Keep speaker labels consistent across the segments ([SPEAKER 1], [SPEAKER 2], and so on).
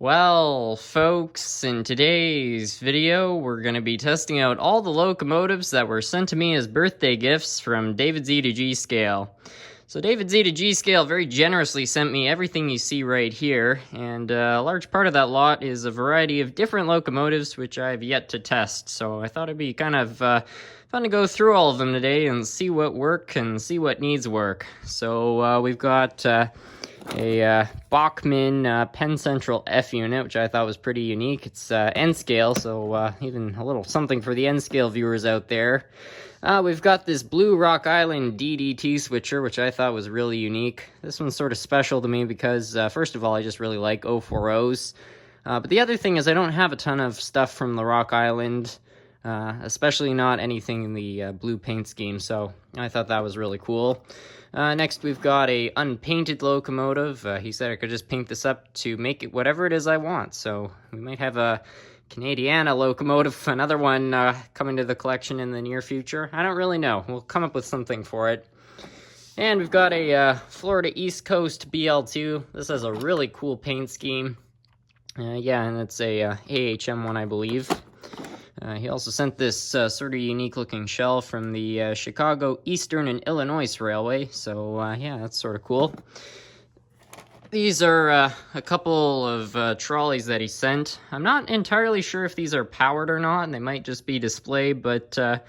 [SPEAKER 1] Well, folks, in today's video, we're going to be testing out all the locomotives that were sent to me as birthday gifts from David Z to G Scale. So David Z to G Scale very generously sent me everything you see right here, and a large part of that lot is a variety of different locomotives which I've yet to test. So I thought it'd be kind of fun to go through all of them today and see what work and see what needs work. So we've got a Bachmann Penn Central F unit, which I thought was pretty unique. It's N scale, so even a little something for the N scale viewers out there. We've got this blue Rock Island DDT switcher, which I thought was really unique. This one's sort of special to me because, first of all, I just really like 040s. But the other thing is I don't have a ton of stuff from the Rock Island, especially not anything in the blue paint scheme, so I thought that was really cool. Next, we've got a unpainted locomotive. He said I could just paint this up to make it whatever it is I want. So we might have a Canadiana locomotive, another one coming to the collection in the near future. I don't really know. We'll come up with something for it. And we've got a Florida East Coast BL2. This has a really cool paint scheme. Yeah, and it's a AHM one, I believe. He also sent this sort of unique-looking shell from the Chicago, Eastern, and Illinois Railway, so yeah, that's sort of cool. These are a couple of trolleys that he sent. I'm not entirely sure if these are powered or not, and they might just be display, but I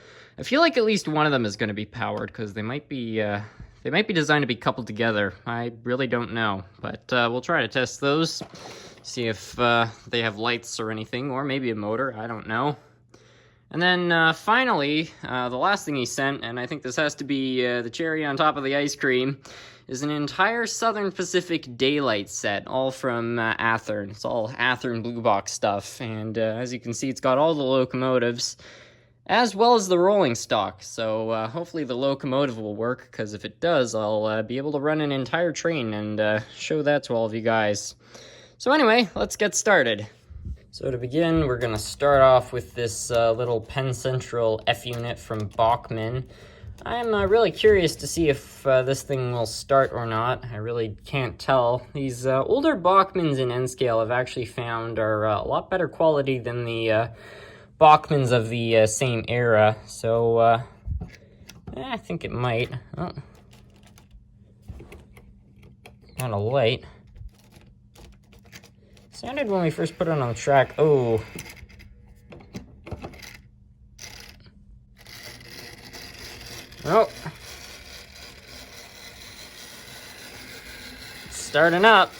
[SPEAKER 1] feel like at least one of them is going to be powered, because they might be designed to be coupled together. I really don't know, but we'll try to test those, see if they have lights or anything, or maybe a motor, I don't know. And then finally, the last thing he sent, and I think this has to be the cherry on top of the ice cream, is an entire Southern Pacific daylight set, all from athearn. It's all athearn blue box stuff, and as you can see, it's got all the locomotives, as well as the rolling stock. So hopefully the locomotive will work, because if it does, I'll be able to run an entire train and show that to all of you guys. So anyway, let's get started. So to begin, we're going to start off with this little Penn Central F unit from Bachmann. I'm really curious to see if this thing will start or not. I really can't tell. These older Bachmanns in N scale I've actually found are a lot better quality than the Bachmanns of the same era. So I think it might. Oh. Not a light. Sounded when we first put it on the track. Oh. Oh. It's starting up.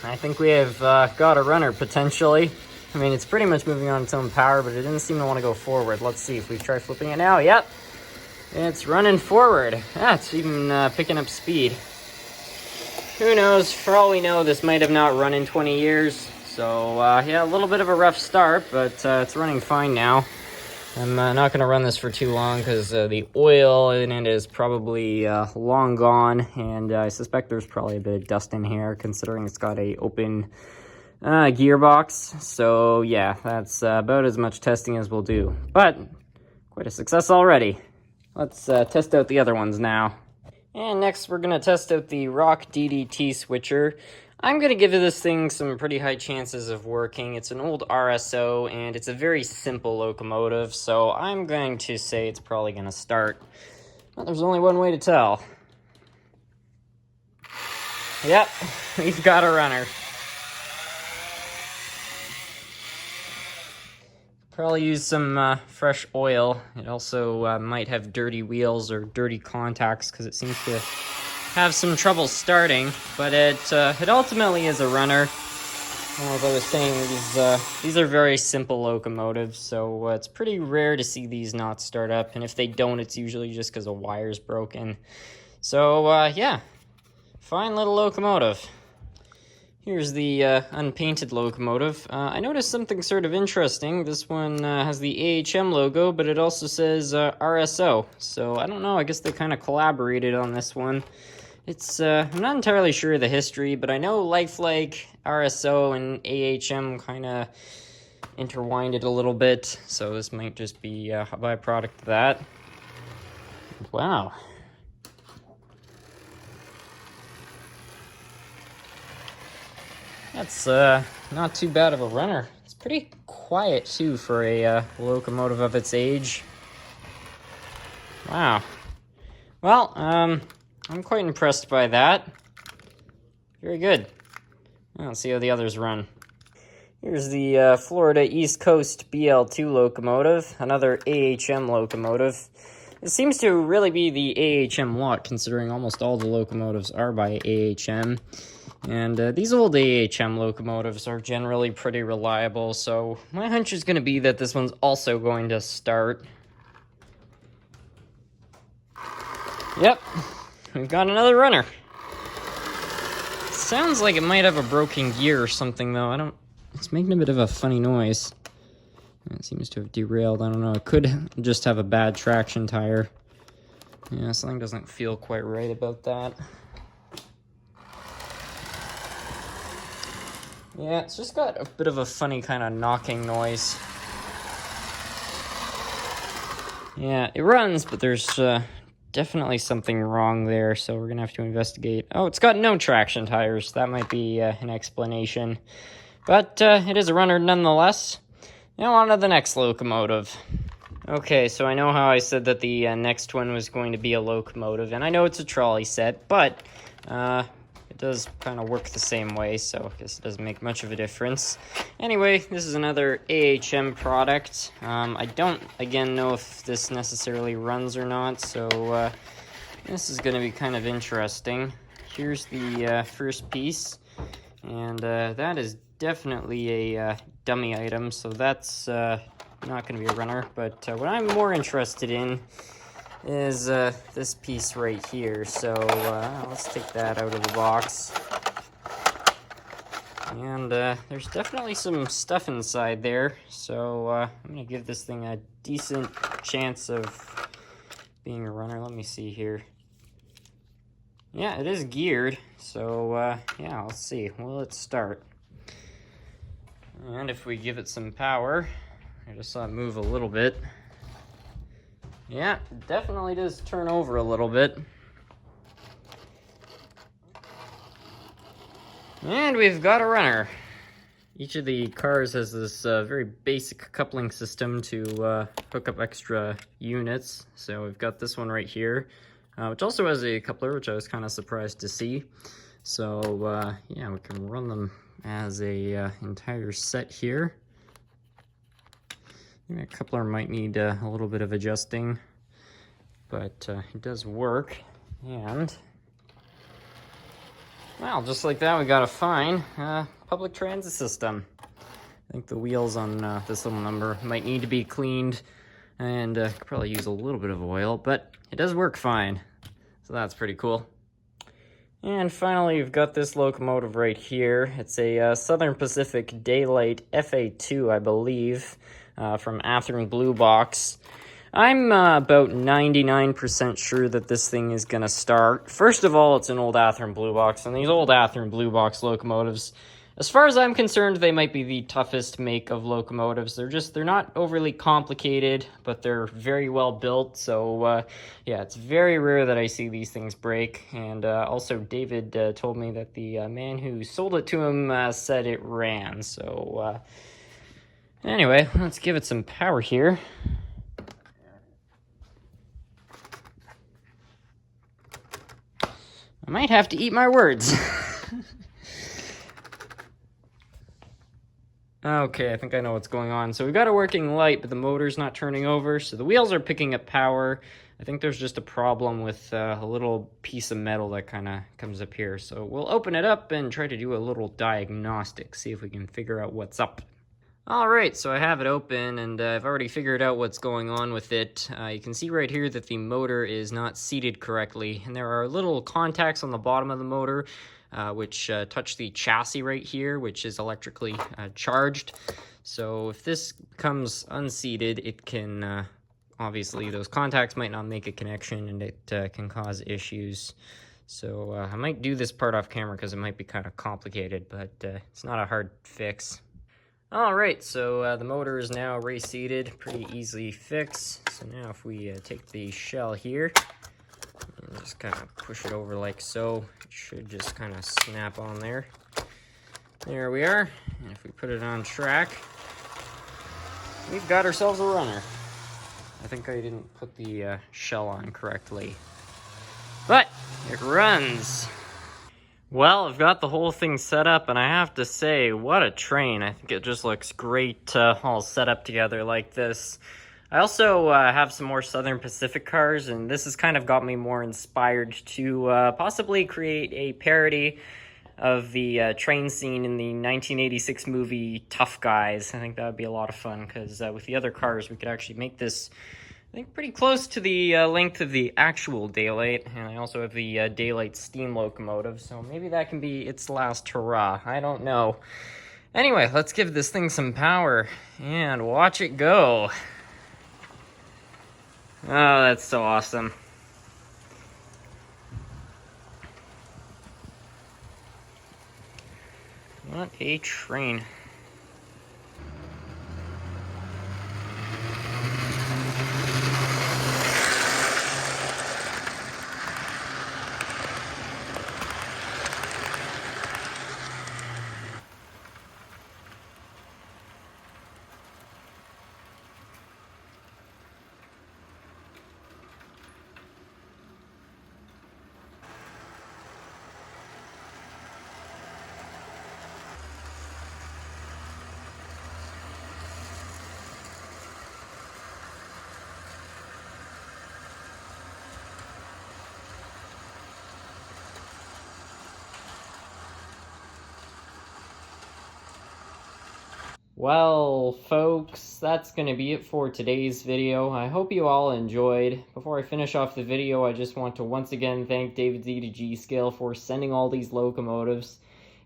[SPEAKER 1] I think we have got a runner potentially. I mean, it's pretty much moving on its own power, but it didn't seem to want to go forward. Let's see if we try flipping it now. Yep. It's running forward. Yeah, it's even picking up speed. Who knows? For all we know, this might have not run in 20 years. So, yeah, a little bit of a rough start, but it's running fine now. I'm not going to run this for too long because the oil in it is probably long gone, and I suspect there's probably a bit of dust in here, considering it's got a open gearbox. So, yeah, that's about as much testing as we'll do. But, quite a success already. Let's test out the other ones now. And next, we're going to test out the Rock DDT switcher. I'm going to give this thing some pretty high chances of working. It's an old RSO, and it's a very simple locomotive, so I'm going to say it's probably going to start. But there's only one way to tell. Yep, we've got a runner. Probably use some fresh oil. It also might have dirty wheels or dirty contacts because it seems to have some trouble starting. But it ultimately is a runner. As I was saying, these are very simple locomotives, so it's pretty rare to see these not start up. And if they don't, it's usually just because a wire's broken. So yeah, fine little locomotive. Here's the unpainted locomotive. I noticed something sort of interesting. This one has the AHM logo, but it also says RSO. So I don't know, I guess they kind of collaborated on this one. It's, I'm not entirely sure of the history, but I know Lifelike, RSO, and AHM kind of intertwined it a little bit. So this might just be a byproduct of that. Wow. That's not too bad of a runner. It's pretty quiet too for a locomotive of its age. Wow. Well, I'm quite impressed by that. Very good. Let's see how the others run. Here's the Florida East Coast BL2 locomotive, another AHM locomotive. It seems to really be the AHM lot, considering almost all the locomotives are by AHM. And these old AHM locomotives are generally pretty reliable, so my hunch is going to be that this one's also going to start. Yep, we've got another runner. Sounds like it might have a broken gear or something, though. It's making a bit of a funny noise. It seems to have derailed. I don't know. It could just have a bad traction tire. Yeah, something doesn't feel quite right about that. Yeah, it's just got a bit of a funny kind of knocking noise. Yeah, it runs, but there's definitely something wrong there, so we're gonna have to investigate. Oh, it's got no traction tires. That might be an explanation. But it is a runner nonetheless. Now on to the next locomotive. Okay, so I know how I said that the next one was going to be a locomotive, and I know it's a trolley set, but it does kind of work the same way, so I guess it doesn't make much of a difference. Anyway, this is another AHM product. I don't, again, know if this necessarily runs or not, so this is going to be kind of interesting. Here's the first piece, and that is definitely a dummy item, so that's not going to be a runner. But what I'm more interested in is this piece right here. So let's take that out of the box. And there's definitely some stuff inside there, so I'm going to give this thing a decent chance of being a runner. Let me see here. Yeah, it is geared, so yeah, let's see. Will it start? And if we give it some power, I just saw it move a little bit. Yeah, it definitely does turn over a little bit. And we've got a runner. Each of the cars has this very basic coupling system to hook up extra units. So we've got this one right here, which also has a coupler, which I was kind of surprised to see. So yeah, we can run them as a entire set here. I think that coupler might need a little bit of adjusting, but it does work. And well, just like that, we got a fine public transit system. I think the wheels on this little number might need to be cleaned, and could probably use a little bit of oil, but it does work fine, so that's pretty cool. And finally, you've got this locomotive right here. It's a Southern Pacific Daylight FA2, I believe, from Athearn Blue Box. I'm about 99% sure that this thing is going to start. First of all, it's an old Athearn Blue Box, and these old Athearn Blue Box locomotives, as far as I'm concerned, they might be the toughest make of locomotives. They're not overly complicated, but they're very well built. So yeah, it's very rare that I see these things break. And also, David told me that the man who sold it to him said it ran. So anyway, let's give it some power here. I might have to eat my words. Okay, I think I know what's going on. So we've got a working light, but the motor's not turning over, so the wheels are picking up power. I think there's just a problem with a little piece of metal that kind of comes up here. So we'll open it up and try to do a little diagnostic, see if we can figure out what's up. Alright, so I have it open, and I've already figured out what's going on with it. You can see right here that the motor is not seated correctly, and there are little contacts on the bottom of the motor which touch the chassis right here, which is electrically charged. So if this becomes unseated, it can, obviously those contacts might not make a connection, and it can cause issues. So I might do this part off camera because it might be kind of complicated, but it's not a hard fix. Alright, so the motor is now reseated, pretty easily fixed. So now if we take the shell here, and just kind of push it over like so, it should just kind of snap on there. There we are. And if we put it on track, we've got ourselves a runner. I think I didn't put the shell on correctly. But it runs. Well, I've got the whole thing set up, and I have to say, what a train. I think it just looks great all set up together like this. I also have some more Southern Pacific cars, and this has kind of got me more inspired to possibly create a parody of the train scene in the 1986 movie Tough Guys. I think that would be a lot of fun, because with the other cars, we could actually make this, I think, pretty close to the length of the actual Daylight, and I also have the Daylight steam locomotive, so maybe that can be its last hurrah. I don't know. Anyway, let's give this thing some power, and watch it go. Oh, that's so awesome. What a train. Well, folks, that's going to be it for today's video. I hope you all enjoyed. Before I finish off the video, I just want to once again thank David Z to G-Scale for sending all these locomotives.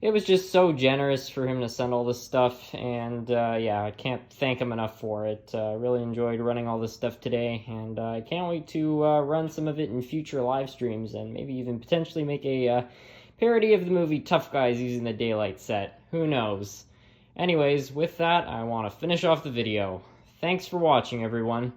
[SPEAKER 1] It was just so generous for him to send all this stuff, and yeah, I can't thank him enough for it. I really enjoyed running all this stuff today, and I can't wait to run some of it in future live streams, and maybe even potentially make a parody of the movie Tough Guys using the Daylight set. Who knows? Anyways, with that, I want to finish off the video. Thanks for watching, everyone.